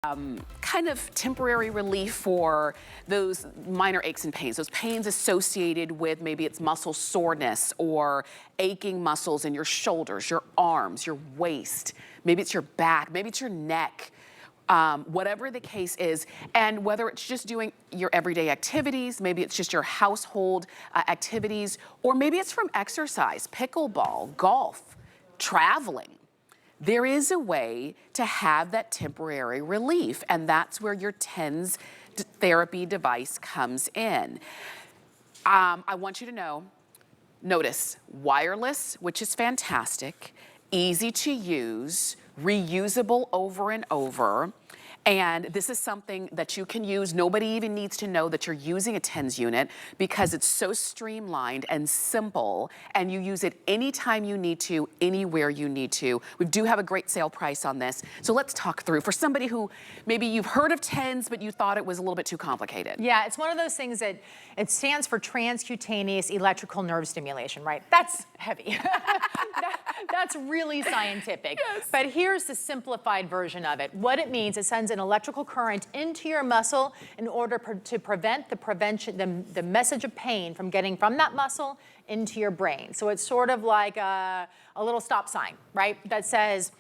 kind of temporary relief for those minor aches and pains, those pains associated with maybe it's muscle soreness or aching muscles in your shoulders, your arms, your waist, maybe it's your back, maybe it's your neck. Whatever the case is, and whether it's just doing your everyday activities, maybe it's just your household activities, or maybe it's from exercise, pickleball, golf, traveling. There is a way to have that temporary relief, and that's where your TENS therapy device comes in. I want you to notice wireless, which is fantastic, easy to use, reusable over and over. And this is something that you can use. Nobody even needs to know that you're using a TENS unit because it's so streamlined and simple, and you use it anytime you need to, anywhere you need to. We do have a great sale price on this. So let's talk through. For somebody who maybe you've heard of TENS, but you thought it was a little bit too complicated. Yeah, it's one of those things that it stands for transcutaneous electrical nerve stimulation, right? That's heavy. That's really scientific. Yes. But here's the simplified version of it. What it means, it sends an electrical current into your muscle in order to prevent the message of pain from getting from that muscle into your brain. So it's sort of like a little stop sign, right? That says,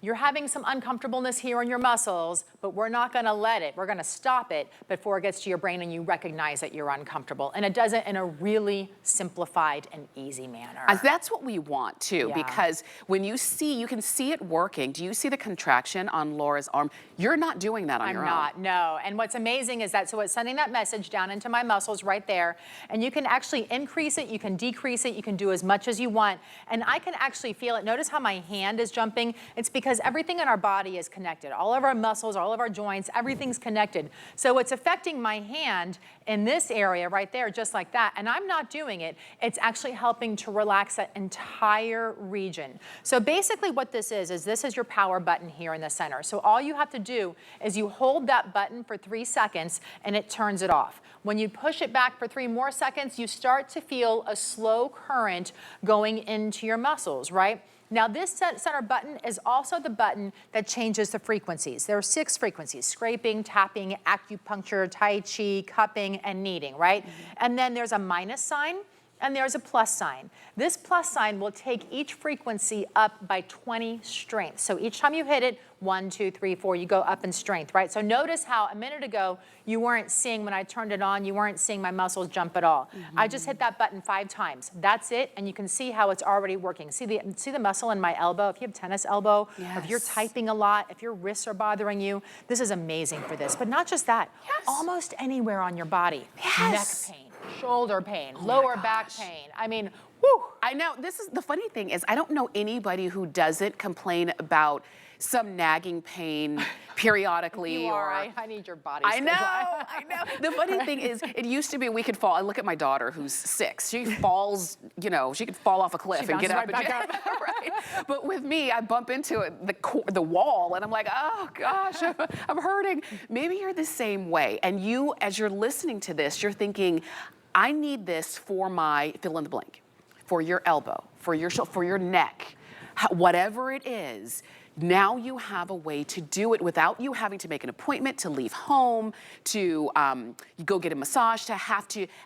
you're having some uncomfortableness here in your muscles, but we're not gonna let it. We're gonna stop it before it gets to your brain and you recognize that you're uncomfortable. And it does it in a really simplified and easy manner. That's what we want too, Yeah. because when you can see it working. Do you see the contraction on Laura's arm? You're not doing that on your own. I'm not, no. And what's amazing is that, so it's sending that message down into my muscles right there, and you can actually increase it, you can decrease it, you can do as much as you want, and I can actually feel it. Notice how my hand is jumping. It's because everything in our body is connected. All of our muscles, all of our joints, everything's connected. So it's affecting my hand in this area right there, just like that, and I'm not doing it. It's actually helping to relax that entire region. So basically what this is this is your power button here in the center. So all you have to do is you hold that button for 3 seconds and it turns it off. When you push it back for 3 more seconds, you start to feel a slow current going into your muscles, right? Now this center button is also the button that changes the frequencies. There are 6 frequencies: scraping, tapping, acupuncture, tai chi, cupping, and kneading, right? And then there's a minus sign and there's a plus sign. This plus sign will take each frequency up by 20 strengths. So each time you hit it, 1, 2, 3, 4, you go up in strength, right? So notice how a minute ago, you weren't seeing, when I turned it on, you weren't seeing my muscles jump at all. I just hit that button 5 times. That's it, and you can see how it's already working. See the muscle in my elbow? If you have tennis elbow, or if you're typing a lot, if your wrists are bothering you, this is amazing for this. But not just that, almost anywhere on your body. Neck pain, shoulder pain, lower back pain. I mean, whew. I know, this is, the funny thing is, I don't know anybody who doesn't complain about some nagging pain periodically. You are, I need your body. I know, I know. The funny thing is, it used to be we could fall. I look at my daughter who's 6. She falls, you know, she could fall off a cliff and get up. Right back up. Right? But with me, I bump into the wall and I'm like, oh gosh, I'm hurting. Maybe you're the same way. And you, as you're listening to this, you're thinking, I need this for my fill in the blank, for your elbow, for your shoulder, for your neck, whatever it is. Now you have a way to do it without you having to make an appointment, to leave home, to go get a massage, to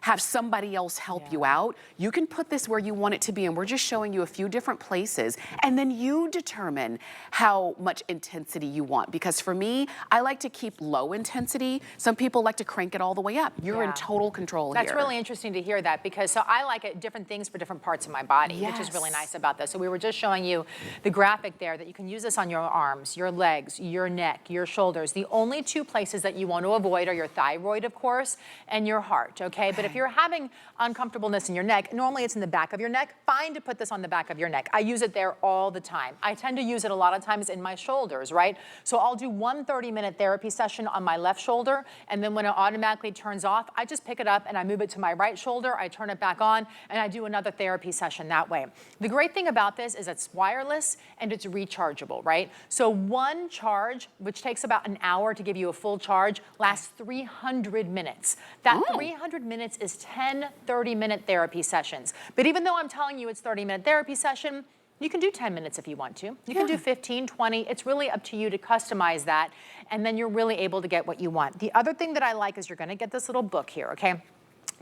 have somebody else help you out. You can put this where you want it to be, and we're just showing you a few different places, and then you determine how much intensity you want. Because for me, I like to keep low intensity. Some people like to crank it all the way up. You're in total control here. That's really interesting to hear that, because so I like it, different things for different parts of my body, which is really nice about this. So we were just showing you the graphic there that you can use this on your arms, your legs, your neck, your shoulders. The only 2 places that you want to avoid are your thyroid, of course, and your heart, okay? But if you're having uncomfortableness in your neck, normally it's in the back of your neck, fine to put this on the back of your neck. I use it there all the time. I tend to use it a lot of times in my shoulders, right? So I'll do 1 30-minute therapy session on my left shoulder, and then when it automatically turns off, I just pick it up and I move it to my right shoulder, I turn it back on, and I do another therapy session that way. The great thing about this is it's wireless and it's rechargeable, right? So 1 charge, which takes about an hour to give you a full charge, lasts 300 minutes. That 300 minutes is 10 30-minute therapy sessions. But even though I'm telling you it's 30-minute therapy session, You can do 10 minutes if you want to. You can do 15, 20. It's really up to you to customize that, and then you're really able to get what you want. The other thing that I like is you're gonna get this little book here, okay?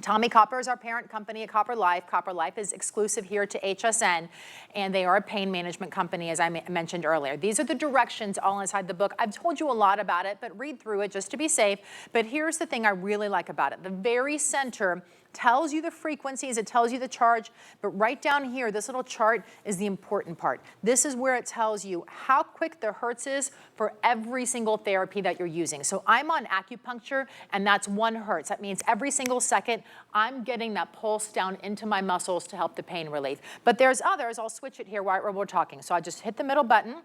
Tommy Copper is our parent company at Copper Life. Copper Life is exclusive here to HSN, and they are a pain management company, as I mentioned earlier. These are the directions all inside the book. I've told you a lot about it, but read through it just to be safe. But here's the thing I really like about it. The very center tells you the frequencies, it tells you the charge, but right down here, this little chart is the important part. This is where it tells you how quick the hertz is for every single therapy that you're using. So I'm on acupuncture, and that's 1 hertz. That means every single second, I'm getting that pulse down into my muscles to help the pain relief. But there's others, I'll switch it here while we're talking. So I just hit the middle button.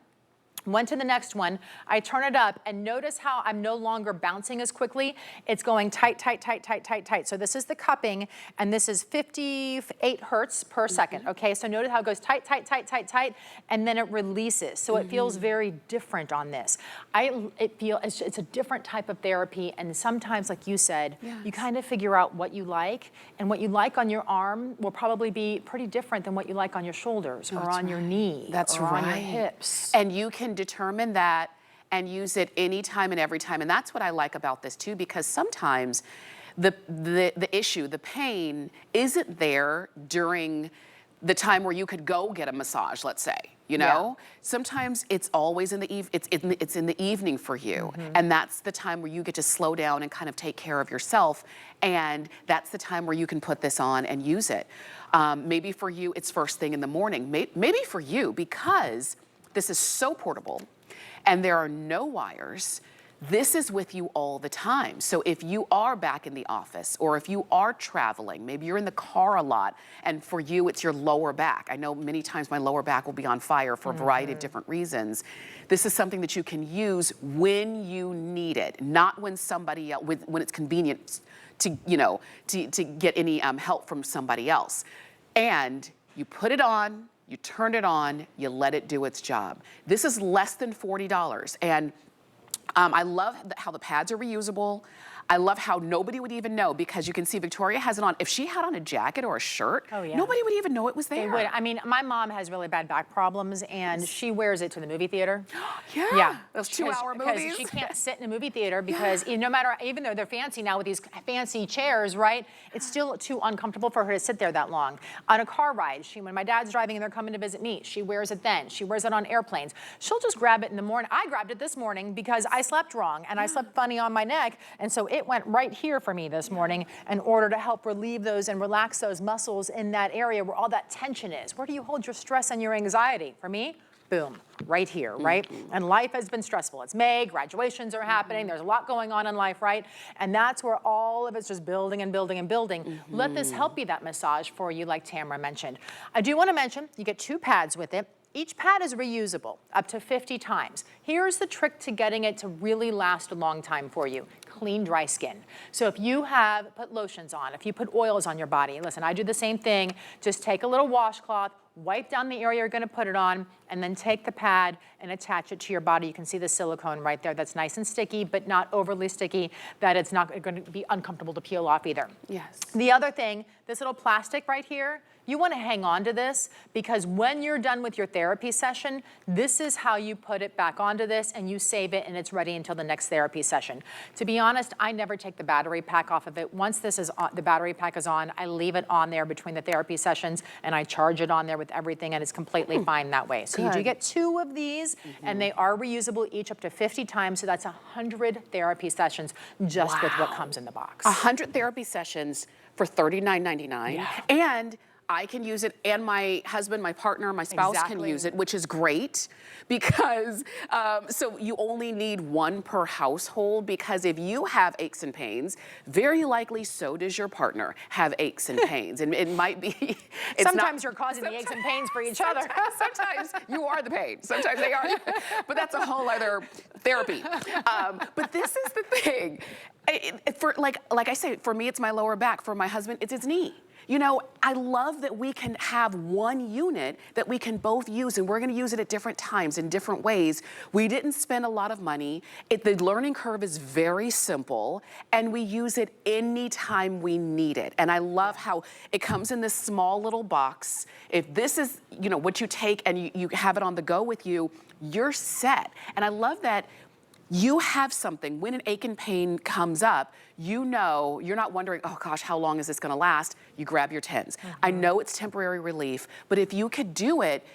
Went to the next one, I turn it up, and notice how I'm no longer bouncing as quickly. It's going tight, tight, tight, tight, tight, tight. So this is the cupping, and this is 58 hertz per second, okay? So notice how it goes tight, tight, tight, tight, tight, and then it releases. So it feels very different on this. It's a different type of therapy, and sometimes, like you said, you kind of figure out what you like, and what you like on your arm will probably be pretty different than what you like on your shoulders or on your knee or on your hips. And you can determine that and use it anytime and every time. And that's what I like about this too, because sometimes the issue, the pain, isn't there during the time where you could go get a massage, let's say, you know? Sometimes it's always in the it's in the evening for you. And that's the time where you get to slow down and kind of take care of yourself. And that's the time where you can put this on and use it. Maybe for you, it's first thing in the morning. Maybe for you, because this is so portable and there are no wires, this is with you all the time. So if you are back in the office, or if you are traveling, maybe you're in the car a lot, and for you it's your lower back. I know many times my lower back will be on fire for a variety of different reasons. This is something that you can use when you need it, not when somebody else, when it's convenient to, you know, to get any help from somebody else. And you put it on, you turn it on, you let it do its job. This is less than $40. And I love how the pads are reusable. I love how nobody would even know, because you can see Victoria has it on. If she had on a jacket or a shirt, nobody would even know it was there. They would. I mean, my mom has really bad back problems, and she wears it to the movie theater. Those 2-hour movies. Because she can't sit in a movie theater because no matter, even though they're fancy now with these fancy chairs, right? It's still too uncomfortable for her to sit there that long. On a car ride, when my dad's driving and they're coming to visit me, she wears it then. She wears it on airplanes. She'll just grab it in the morning. I grabbed it this morning because I slept wrong and I slept funny on my neck, and so it went right here for me this morning in order to help relieve those and relax those muscles in that area where all that tension is. Where do you hold your stress and your anxiety? For me, boom, right here, right? And life has been stressful. It's May, graduations are happening, there's a lot going on in life, right? And that's where all of it's just building and building and building. Let this help be that massage for you, like Tamara mentioned. I do want to mention, you get 2 pads with it. Each pad is reusable up to 50 times. Here's the trick to getting it to really last a long time for you. Clean, dry skin. So if you have put lotions on, if you put oils on your body, listen, I do the same thing. Just take a little washcloth, wipe down the area you're going to put it on, and then take the pad and attach it to your body. You can see the silicone right there. That's nice and sticky, but not overly sticky, that it's not going to be uncomfortable to peel off either. Yes. The other thing, this little plastic right here, you want to hang on to this, because when you're done with your therapy session, this is how you put it back onto this, and you save it, and it's ready until the next therapy session. To be honest, I never take the battery pack off of it. Once this is on, the battery pack is on, I leave it on there between the therapy sessions, and I charge it on there with everything, and it's completely fine that way. So you do get 2 of these, and they are reusable, each up to 50 times, so that's 100 therapy sessions just with what comes in the box. 100 therapy sessions for $39.99. And I can use it, and my husband, my partner, my spouse can use it, which is great, because so you only need 1 per household, because if you have aches and pains, very likely so does your partner have aches and pains. And it might be, sometimes you're causing the aches and pains for each other. Sometimes you are the pain. Sometimes they are, but that's a whole other therapy. But this is the thing. like I say, for me, it's my lower back. For my husband, it's his knee. You know, I love that we can have one unit that we can both use, and we're gonna use it at different times in different ways. We didn't spend a lot of money. The learning curve is very simple, and we use it anytime we need it. And I love how it comes in this small little box. If this is, you know, what you take and you have it on the go with you, you're set. And I love that you have something, when an ache and pain comes up, you know, you're not wondering, oh gosh, how long is this gonna last? You grab your TENS. I know it's temporary relief, but if you could do it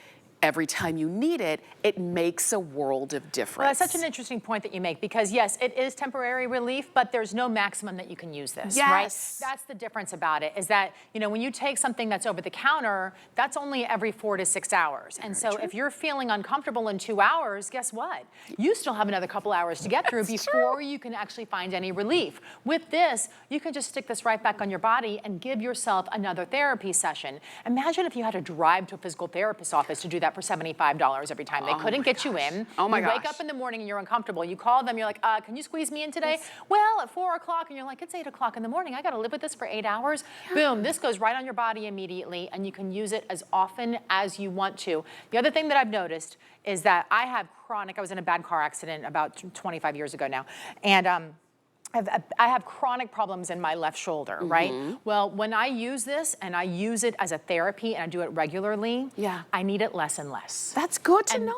every time you need it, it makes a world of difference. Well, that's such an interesting point that you make, because yes, it is temporary relief, but there's no maximum that you can use this, right? That's the difference about it, is that, you know, when you take something that's over the counter, that's only every 4 to 6 hours. And so if you're feeling uncomfortable in 2 hours, guess what? You still have another couple hours to get through before you can actually find any relief. With this, you can just stick this right back on your body and give yourself another therapy session. Imagine if you had to drive to a physical therapist's office to do that for $75 every time. They couldn't get you in. Oh my gosh. You wake up in the morning and you're uncomfortable. You call them, you're like, can you squeeze me in today? Well, at 4 o'clock, and you're like, it's 8 o'clock in the morning. I gotta live with this for 8 hours. Boom, this goes right on your body immediately, and you can use it as often as you want to. The other thing that I've noticed is that I have chronic, I was in a bad car accident about 25 years ago now, and I have chronic problems in my left shoulder, right? Well, when I use this and I use it as a therapy and I do it regularly, I need it less and less. That's good to know.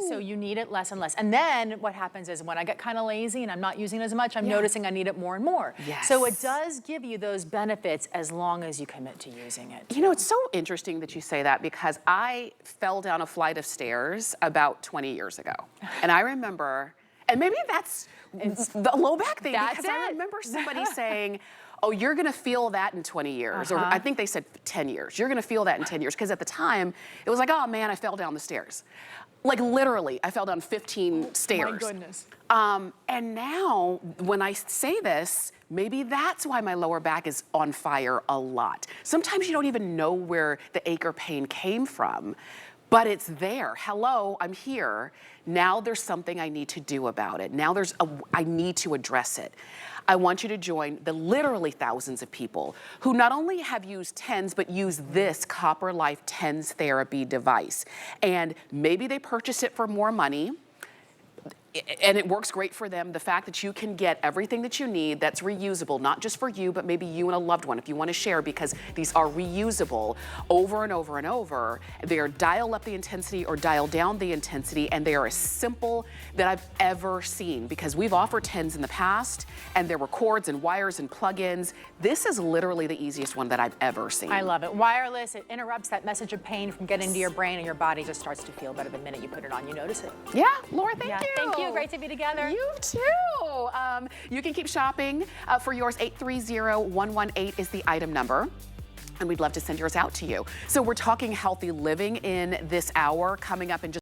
So you need it less and less. And then what happens is when I get kind of lazy and I'm not using it as much, I'm noticing I need it more and more. So it does give you those benefits as long as you commit to using it. You know, it's so interesting that you say that, because I fell down a flight of stairs about 20 years ago. And I remember, and maybe that's the low back thing, because I remember somebody saying, oh, you're gonna feel that in 20 years. Or I think they said 10 years. You're gonna feel that in 10 years. Because at the time, it was like, oh man, I fell down the stairs. Like literally, I fell down 15 stairs. My goodness. And now, when I say this, maybe that's why my lower back is on fire a lot. Sometimes you don't even know where the ache or pain came from, but it's there. Hello, I'm here. Now there's something I need to do about it. Now I need to address it. I want you to join the literally thousands of people who not only have used TENS, but use this Copper Life TENS therapy device. And maybe they purchase it for more money, and it works great for them. The fact that you can get everything that you need that's reusable, not just for you, but maybe you and a loved one if you want to share, because these are reusable over and over and over. They are dial up the intensity or dial down the intensity, and they are as simple that I've ever seen, because we've offered TENS in the past, and there were cords and wires and plug-ins. This is literally the easiest one that I've ever seen. I love it. Wireless, it interrupts that message of pain from getting to your brain, and your body just starts to feel better the minute you put it on. You notice it. Yeah, Laura, thank you. Thank you. Great to be together. You too. You can keep shopping for yours. 830-118 is the item number, and we'd love to send yours out to you. So we're talking healthy living in this hour, coming up in just